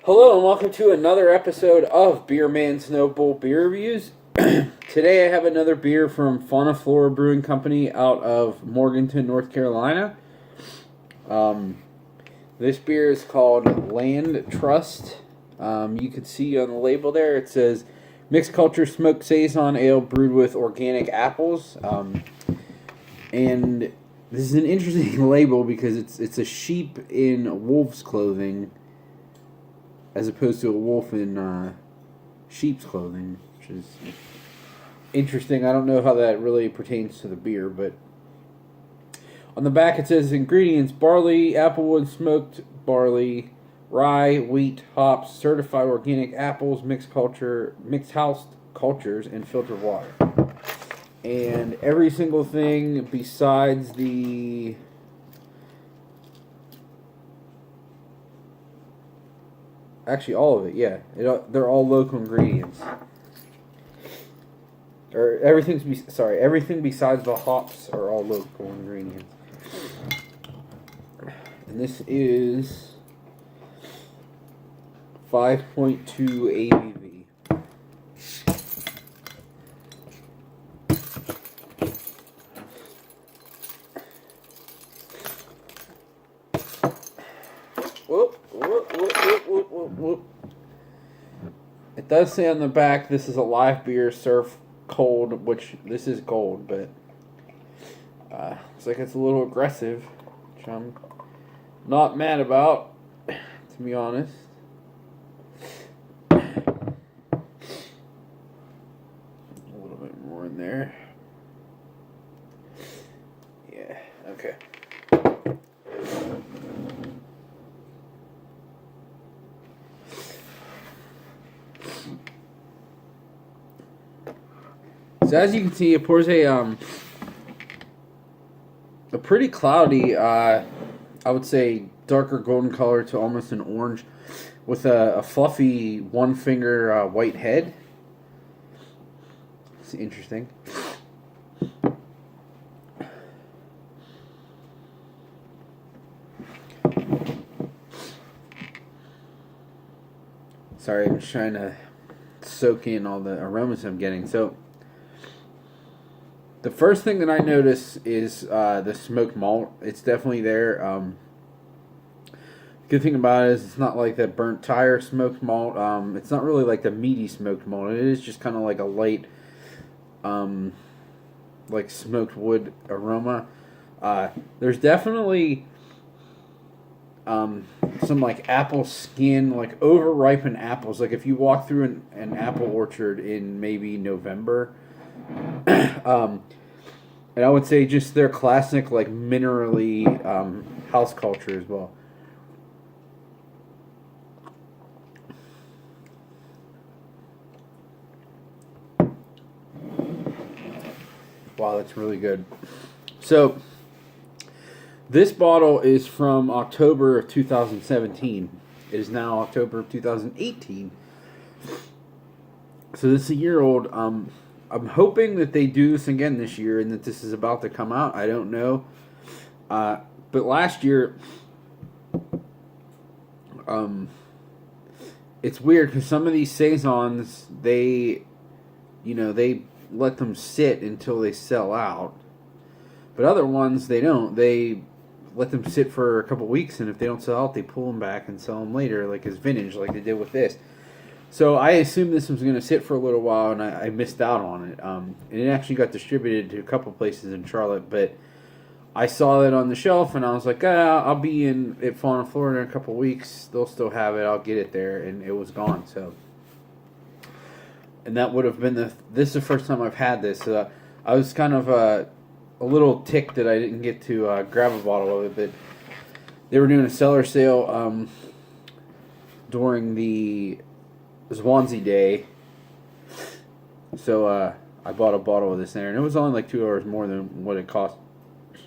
Hello and welcome to another episode of Beer Man's Noble Beer Reviews. Today I have another beer from Fonta, Flora Brewing Company out of Morganton, North Carolina. This beer is called Land Trust. You can see on the label there it says Mixed Culture Smoked Saison Ale brewed with organic apples. And this is an interesting label because it's a sheep in wolf's clothing, as opposed to a wolf in sheep's clothing, which is interesting. I don't know how that really pertains to the beer, but on the back it says ingredients: barley, applewood smoked barley, rye, wheat, hops, certified organic apples, mixed house cultures, and filtered water. And every single thing besides the actually, all of it, yeah. They're all local ingredients. Or everything besides the hops are all local ingredients. And this is 5.2 ABV. Whoop. It does say on the back this is a live beer served cold, which this is cold, but looks like it's a little aggressive, which I'm not mad about, to be honest. A little bit more in there. Yeah, okay. So as you can see, it pours a pretty cloudy, I would say darker golden color to almost an orange, with a fluffy one finger white head. It's interesting. Sorry, I'm just trying to soak in all the aromas I'm getting. So the first thing that I notice is the smoked malt. It's definitely there. Good thing about it is it's not like that burnt tire smoked malt. It's not really like the meaty smoked malt. It is just kind of like a light, like smoked wood aroma. There's definitely some like apple skin, like over-ripened apples. Like if you walk through an apple orchard in maybe November. And I would say just their classic, like, minerally house culture as well. Wow, that's really good. So, this bottle is from October of 2017. It is now October of 2018. So this is a year old. I'm hoping that they do this again this year and that this is about to come out. I don't know. But last year, it's weird because some of these Saisons, they let them sit until they sell out. But other ones, they don't. They let them sit for a couple weeks, and if they don't sell out, they pull them back and sell them later, like as vintage, like they did with this. So I assumed this was going to sit for a little while, and I missed out on it. And it actually got distributed to a couple places in Charlotte, but I saw it on the shelf, and I was like, I'll be at Fonta, Florida in a couple weeks. They'll still have it. I'll get it there, and it was gone. So, and that would have been this is the first time I've had this. I was kind of a little ticked that I didn't get to grab a bottle of it, but they were doing a cellar sale during the Swansea Day, so I bought a bottle of this there, and it was only like $2 more than what it cost.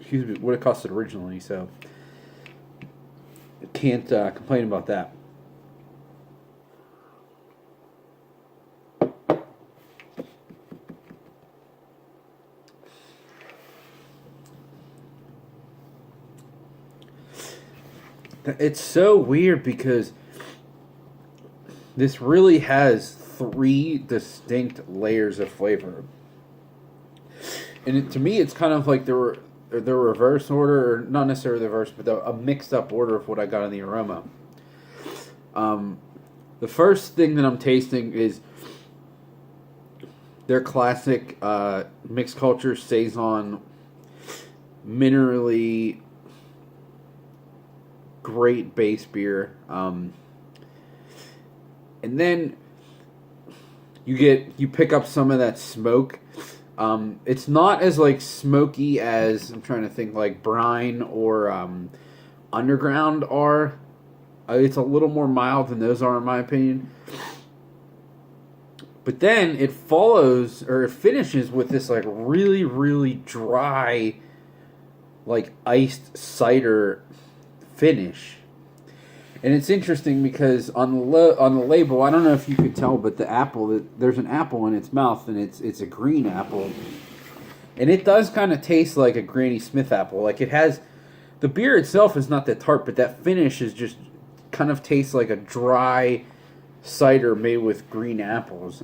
What it costed originally. So can't complain about that. It's so weird because this really has 3 distinct layers of flavor. And to me, it's kind of like the reverse order, or not necessarily the reverse, but a mixed up order of what I got in the aroma. The first thing that I'm tasting is their classic mixed culture saison, minerally great base beer. And then you pick up some of that smoke. It's not as like smoky as, I'm trying to think, like brine or underground are. It's a little more mild than those are, in my opinion. But then it follows, or it finishes with this like really, really dry, like iced cider finish. And it's interesting because on the label, I don't know if you could tell, but there's an apple in its mouth, and it's a green apple, and it does kind of taste like a Granny Smith apple. Like it has, the beer itself is not that tart, but that finish is just kind of tastes like a dry cider made with green apples.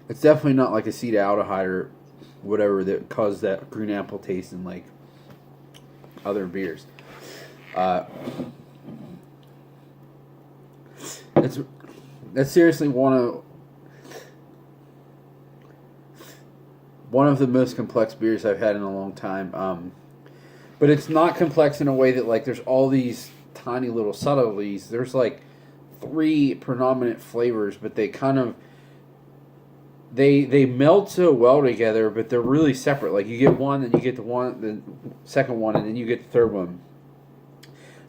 It's definitely not like acetaldehyde or whatever that caused that green apple taste in like other beers. That's seriously one of the most complex beers I've had in a long time. But it's not complex in a way that like there's all these tiny little subtleties. There's like 3 predominant flavors, but they kind of they meld so well together, but they're really separate. Like you get one, then you get the second one, and then you get the third one.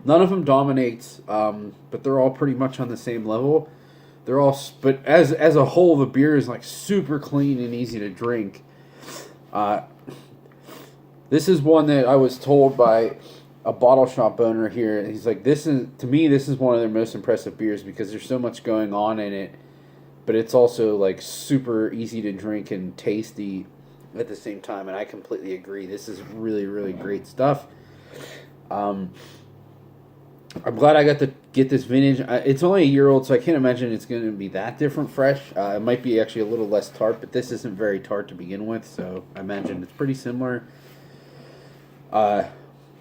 None of them dominates, but they're all pretty much on the same level. They're all, but as a whole, the beer is like super clean and easy to drink. This is one that I was told by a bottle shop owner here. He's like, this is one of their most impressive beers because there's so much going on in it, but it's also like super easy to drink and tasty at the same time. And I completely agree. This is really, really great stuff. I'm glad I got to get this vintage. It's only a year old, so I can't imagine it's going to be that different fresh. It might be actually a little less tart, but this isn't very tart to begin with, so I imagine it's pretty similar. But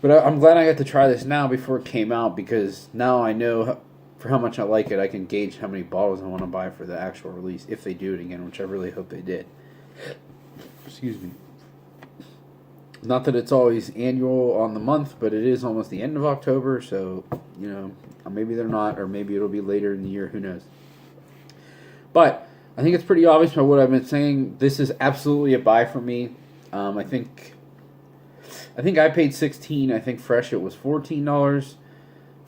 I'm glad I got to try this now before it came out, because now I know for how much I like it, I can gauge how many bottles I want to buy for the actual release, if they do it again, which I really hope they did. Excuse me. Not that it's always annual on the month, but it is almost the end of October, so, you know, maybe they're not, or maybe it'll be later in the year, who knows. But I think it's pretty obvious by what I've been saying. This is absolutely a buy for me. I think I paid $16. I think fresh it was $14. $14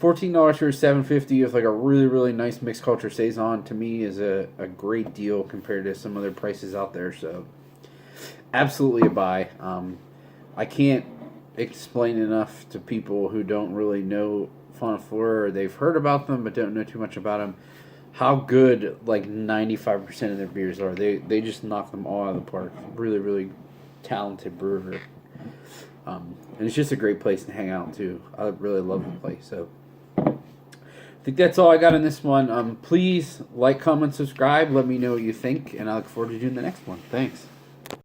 for $7.50 with like a really, really nice mixed culture saison, to me is a great deal compared to some other prices out there. So absolutely a buy. I can't explain enough to people who don't really know Fonta, Flora, or they've heard about them but don't know too much about them, how good like 95% of their beers are. They just knock them all out of the park. Really, really talented brewer. And it's just a great place to hang out too. I really love the place. So I think that's all I got in this one. Please like, comment, subscribe. Let me know what you think, and I look forward to doing the next one. Thanks.